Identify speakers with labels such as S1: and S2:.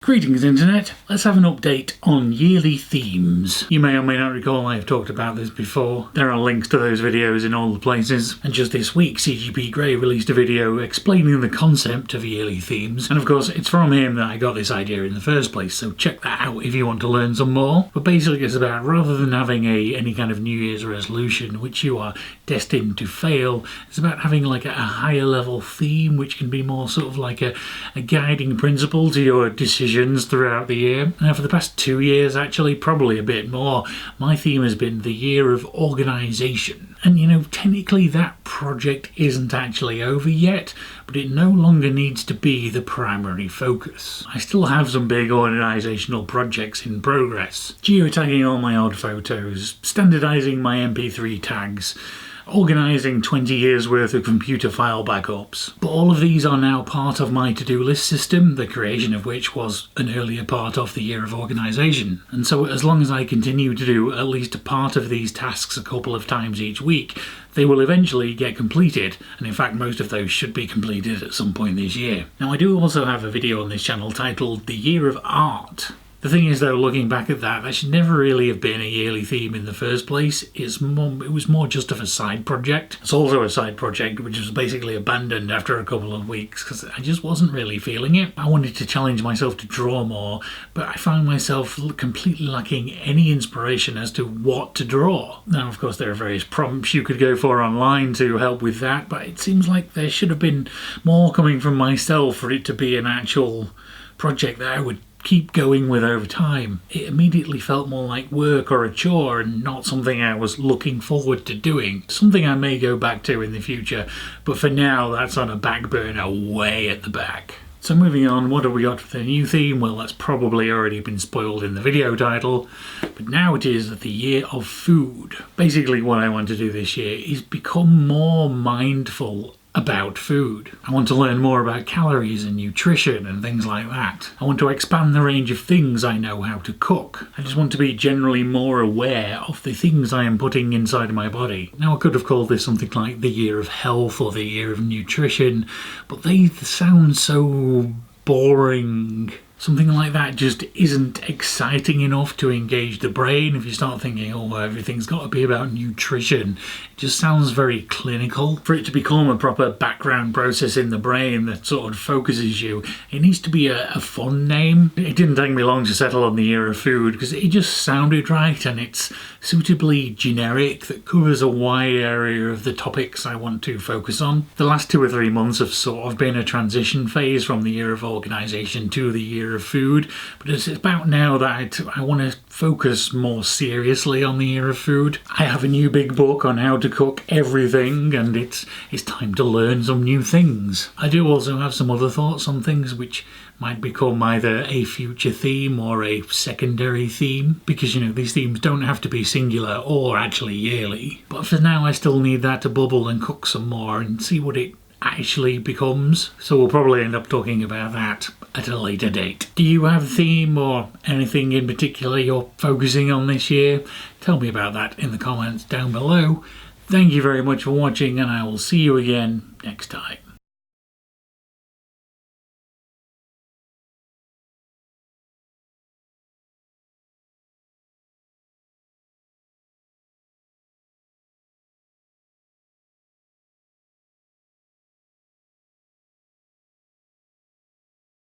S1: Greetings Internet, let's have an update on yearly themes. You may or may not recall I have talked about this before. There are links to those videos in all the places, and just this week CGP Grey released a video explaining the concept of yearly themes, and of course it's from him that I got this idea in the first place, so check that out if you want to learn some more. But basically it's about, rather than having any kind of New Year's resolution which you are destined to fail, it's about having like a higher level theme which can be more sort of like a guiding principle to your decisions throughout the year. Now for the past 2 years, actually probably a bit more, my theme has been the year of organisation. And you know, technically that project isn't actually over yet, but it no longer needs to be the primary focus. I still have some big organisational projects in progress. Geotagging all my odd photos, standardising my MP3 tags, organising 20 years worth of computer file backups. But all of these are now part of my to-do list system, the creation of which was an earlier part of the year of organisation. And so as long as I continue to do at least a part of these tasks a couple of times each week, they will eventually get completed, and in fact most of those should be completed at some point this year. Now I do also have a video on this channel titled The Year of Art. The thing is though, looking back at that should never really have been a yearly theme in the first place. It was more just of a side project. It's also a side project which was basically abandoned after a couple of weeks because I just wasn't really feeling it. I wanted to challenge myself to draw more, but I found myself completely lacking any inspiration as to what to draw. Now of course there are various prompts you could go for online to help with that, but it seems like there should have been more coming from myself for it to be an actual project that I would keep going with over time. It immediately felt more like work or a chore and not something I was looking forward to doing. Something I may go back to in the future, but for now that's on a back burner way at the back. So moving on, what have we got for the new theme? Well, that's probably already been spoiled in the video title, but now it is the year of food. Basically what I want to do this year is become more mindful about food. I want to learn more about calories and nutrition and things like that. I want to expand the range of things I know how to cook. I just want to be generally more aware of the things I am putting inside my body. Now I could have called this something like the year of health or the year of nutrition, but they sound so boring. Something like that just isn't exciting enough to engage the brain. If you start thinking, oh, everything's got to be about nutrition, it just sounds very clinical. For it to become a proper background process in the brain that sort of focuses you, it needs to be a fun name. It didn't take me long to settle on the year of food because it just sounded right and it's suitably generic that covers a wide area of the topics I want to focus on. The last 2 or 3 months have sort of been a transition phase from the year of organisation to the year of food, but it's about now that I want to focus more seriously on the year of food. I have a new big book on how to cook everything and it's time to learn some new things. I do also have some other thoughts on things which might become either a future theme or a secondary theme, because you know these themes don't have to be singular or actually yearly. But for now I still need that to bubble and cook some more and see what it actually becomes, so we'll probably end up talking about that at a later date. Do you have a theme or anything in particular you're focusing on this year? Tell me about that in the comments down below. Thank you very much for watching and I will see you again next time.